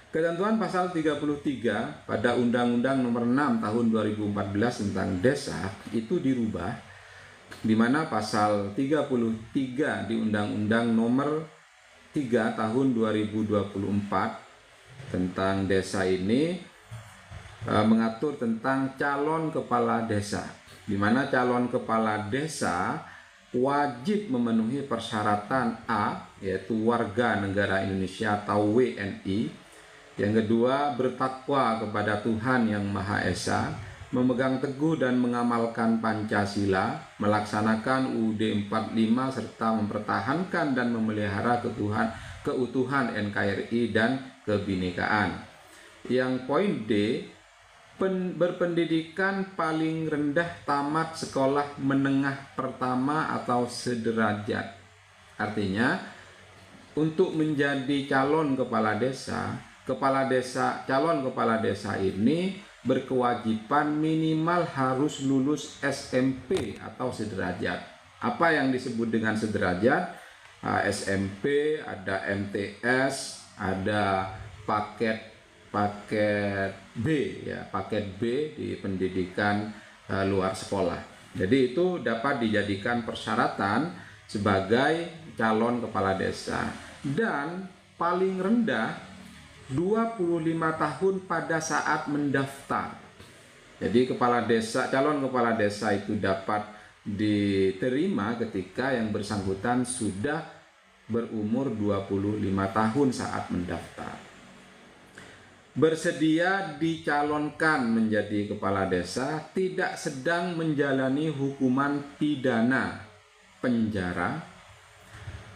Ketentuan pasal 33 pada Undang-Undang Nomor 6 Tahun 2014 tentang Desa itu dirubah, di mana pasal 33 di Undang-Undang Nomor 3 Tahun 2024 tentang desa ini mengatur tentang calon kepala desa, di mana calon kepala desa wajib memenuhi persyaratan A, yaitu warga negara Indonesia atau WNI. Yang kedua, bertakwa kepada Tuhan Yang Maha Esa, memegang teguh dan mengamalkan Pancasila, melaksanakan UUD 45 serta mempertahankan dan memelihara keutuhan NKRI dan kebinekaan. Yang poin D, berpendidikan paling rendah tamat sekolah menengah pertama atau sederajat. Artinya, untuk menjadi calon kepala desa, calon kepala desa ini berkewajiban minimal harus lulus SMP atau sederajat. Apa yang disebut dengan sederajat? SMP, ada MTS, ada paket B, ya, paket B di pendidikan luar sekolah. Jadi itu dapat dijadikan persyaratan sebagai calon kepala desa. Dan paling rendah 25 tahun pada saat mendaftar. Jadi calon kepala desa itu dapat diterima ketika yang bersangkutan sudah berumur 25 tahun saat mendaftar. Bersedia dicalonkan menjadi kepala desa, tidak sedang menjalani hukuman pidana penjara,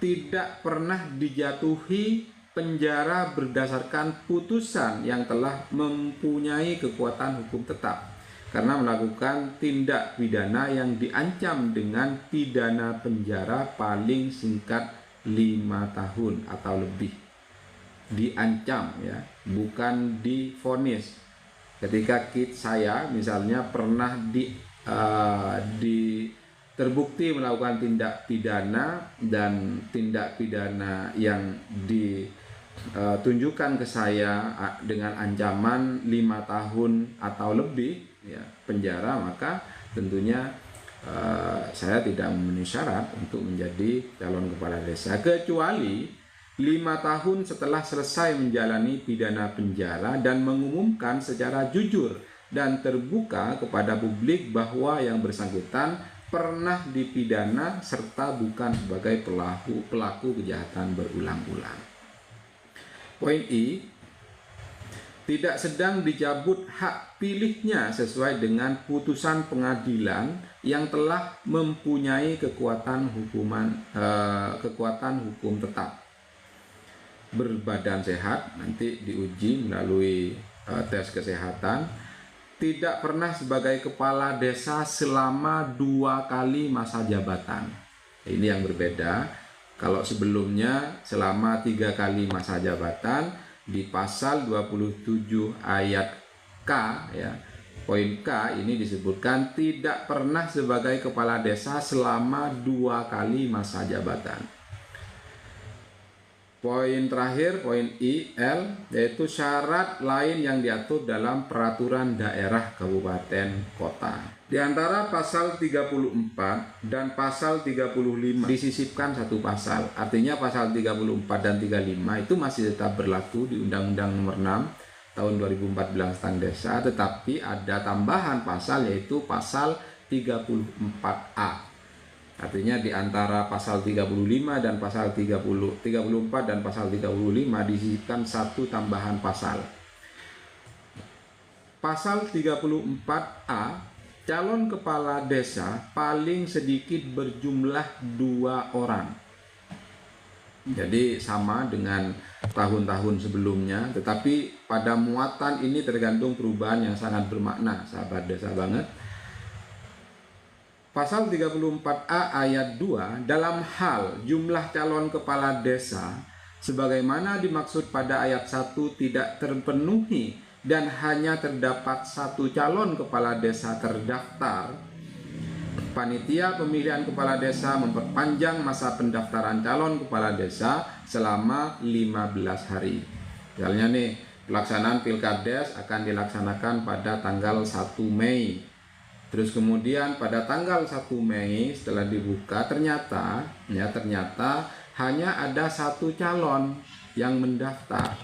tidak pernah dijatuhi penjara berdasarkan putusan yang telah mempunyai kekuatan hukum tetap karena melakukan tindak pidana yang diancam dengan pidana penjara paling singkat 5 tahun atau lebih. Diancam, ya, bukan divonis. Ketika saya misalnya pernah terbukti melakukan tindak pidana dan tindak pidana yang tunjukkan ke saya dengan ancaman 5 tahun atau lebih, ya, penjara, maka tentunya saya tidak memenuhi syarat untuk menjadi calon kepala desa, kecuali 5 tahun setelah selesai menjalani pidana penjara dan mengumumkan secara jujur dan terbuka kepada publik bahwa yang bersangkutan pernah dipidana serta bukan sebagai pelaku kejahatan berulang-ulang. Poin I, tidak sedang dicabut hak pilihnya sesuai dengan putusan pengadilan yang telah mempunyai kekuatan hukum tetap. Berbadan sehat, nanti diuji melalui tes kesehatan. Tidak pernah sebagai kepala desa selama 2 kali masa jabatan. Ini yang berbeda. Kalau sebelumnya selama 3 kali masa jabatan, di pasal 27 ayat K, ya, poin K ini disebutkan tidak pernah sebagai kepala desa selama 2 kali masa jabatan. Poin terakhir, poin IL, yaitu syarat lain yang diatur dalam peraturan daerah kabupaten kota. Di antara pasal 34 dan pasal 35 disisipkan satu pasal. Artinya pasal 34 dan 35 itu masih tetap berlaku di Undang-Undang Nomor 6 Tahun 2014 tentang desa, tetapi ada tambahan pasal, yaitu pasal 34A. Artinya di antara pasal 35 dan pasal 34 dan pasal 35 disisipkan satu tambahan pasal. Pasal 34A, calon kepala desa paling sedikit berjumlah 2 orang. Jadi sama dengan tahun-tahun sebelumnya, tetapi pada muatan ini tergantung perubahan yang sangat bermakna, sahabat desa banget. Pasal 34A ayat 2, dalam hal jumlah calon kepala desa sebagaimana dimaksud pada ayat 1 tidak terpenuhi dan hanya terdapat 1 calon kepala desa terdaftar, panitia pemilihan kepala desa memperpanjang masa pendaftaran calon kepala desa selama 15 hari. Misalnya nih, pelaksanaan Pilkades akan dilaksanakan pada tanggal 1 Mei. Terus kemudian pada tanggal 1 Mei setelah dibuka ternyata hanya ada satu calon yang mendaftar.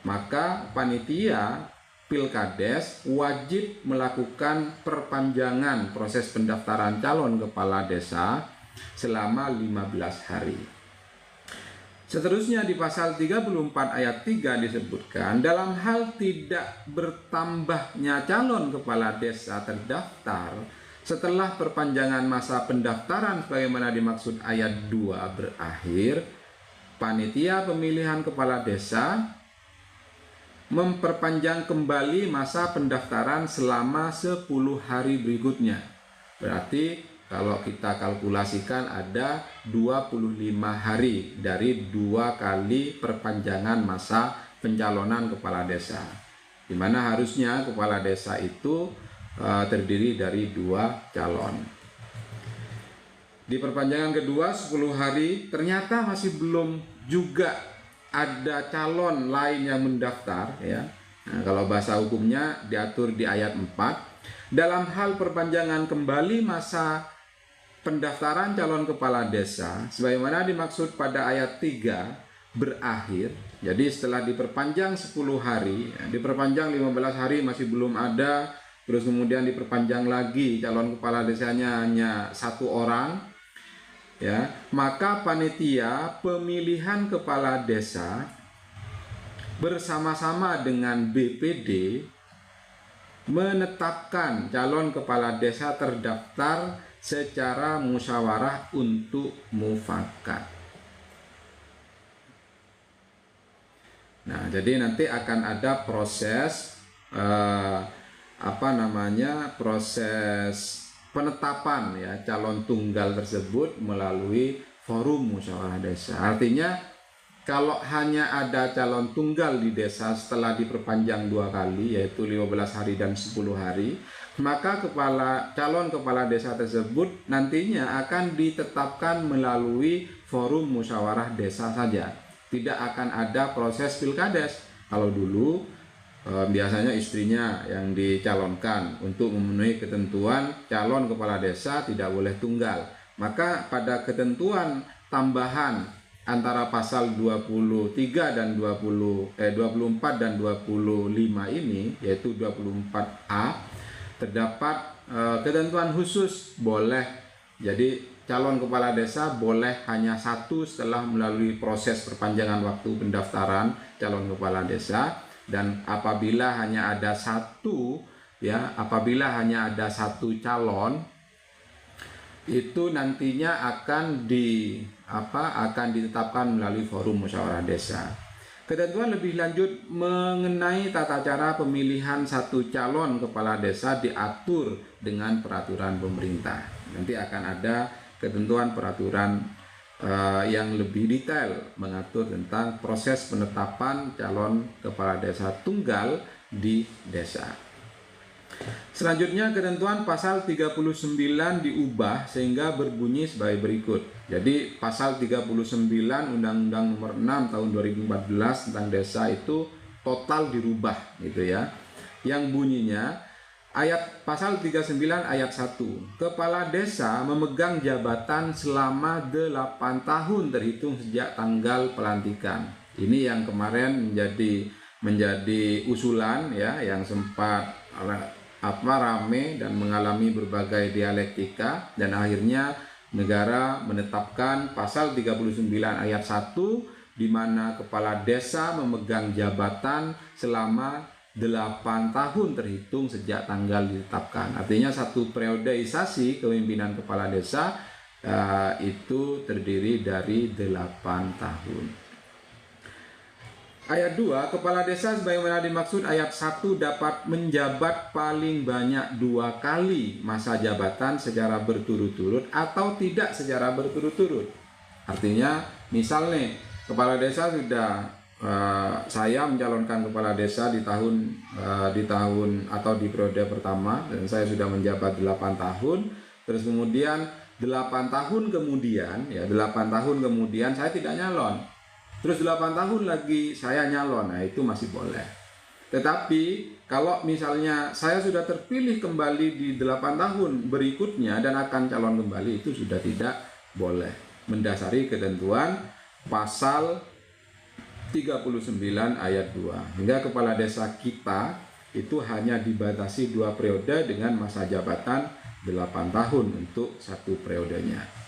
Maka panitia Pilkades wajib melakukan perpanjangan proses pendaftaran calon kepala desa selama 15 hari. Seterusnya di pasal 34 ayat 3 disebutkan, dalam hal tidak bertambahnya calon kepala desa terdaftar setelah perpanjangan masa pendaftaran sebagaimana dimaksud ayat 2 berakhir, panitia pemilihan kepala desa memperpanjang kembali masa pendaftaran selama 10 hari berikutnya. Berarti kalau kita kalkulasikan ada 25 hari dari 2 kali perpanjangan masa pencalonan kepala desa. Di mana harusnya kepala desa itu terdiri dari 2 calon. Di perpanjangan kedua 10 hari ternyata masih belum juga ada calon lain yang mendaftar ya. Nah, kalau bahasa hukumnya diatur di ayat 4, dalam hal perpanjangan kembali masa pendaftaran calon kepala desa sebagaimana dimaksud pada ayat 3 berakhir. Jadi setelah diperpanjang 10 hari, diperpanjang 15 hari masih belum ada, terus kemudian diperpanjang lagi calon kepala desanya hanya 1 orang, ya, maka panitia pemilihan kepala desa bersama-sama dengan BPD menetapkan calon kepala desa terdaftar secara musyawarah untuk mufakat. Nah, jadi nanti akan ada proses proses penetapan ya calon tunggal tersebut melalui forum musyawarah desa. Artinya kalau hanya ada calon tunggal di desa setelah diperpanjang 2 kali yaitu 15 hari dan 10 hari, maka calon kepala desa tersebut nantinya akan ditetapkan melalui forum musyawarah desa saja. Tidak akan ada proses pilkades. Kalau dulu biasanya istrinya yang dicalonkan untuk memenuhi ketentuan calon kepala desa tidak boleh tunggal. Maka pada ketentuan tambahan antara pasal 23 dan 24 dan 25 ini yaitu 24A terdapat ketentuan khusus boleh. Jadi calon kepala desa boleh hanya 1 setelah melalui proses perpanjangan waktu pendaftaran calon kepala desa, dan apabila hanya ada 1 calon itu nantinya akan ditetapkan melalui forum musyawarah desa. Ketentuan lebih lanjut mengenai tata cara pemilihan 1 calon kepala desa diatur dengan peraturan pemerintah. Nanti akan ada ketentuan peraturan yang lebih detail mengatur tentang proses penetapan calon kepala desa tunggal di desa. Selanjutnya ketentuan pasal 39 diubah sehingga berbunyi sebagai berikut. Jadi pasal 39 Undang-Undang Nomor 6 Tahun 2014 tentang desa itu total dirubah gitu ya. Yang bunyinya pasal 39 ayat 1. Kepala desa memegang jabatan selama 8 tahun terhitung sejak tanggal pelantikan. Ini yang kemarin menjadi usulan ya, yang sempat rame dan mengalami berbagai dialektika, dan akhirnya negara menetapkan pasal 39 ayat 1 di mana kepala desa memegang jabatan selama 8 tahun terhitung sejak tanggal ditetapkan. Artinya satu periodisasi kepemimpinan kepala desa itu terdiri dari 8 tahun. Ayat 2, kepala desa sebagaimana dimaksud ayat 1 dapat menjabat paling banyak 2 kali masa jabatan secara berturut-turut atau tidak secara berturut-turut. Artinya misalnya kepala desa sudah saya mencalonkan kepala desa di tahun atau di periode pertama dan saya sudah menjabat 8 tahun, terus kemudian 8 tahun kemudian saya tidak nyalon. Terus 8 tahun lagi saya nyalon, nah itu masih boleh. Tetapi kalau misalnya saya sudah terpilih kembali di 8 tahun berikutnya dan akan calon kembali, itu sudah tidak boleh. Mendasari ketentuan pasal 39 ayat 2. Hingga kepala desa kita itu hanya dibatasi 2 periode dengan masa jabatan 8 tahun untuk 1 periodenya.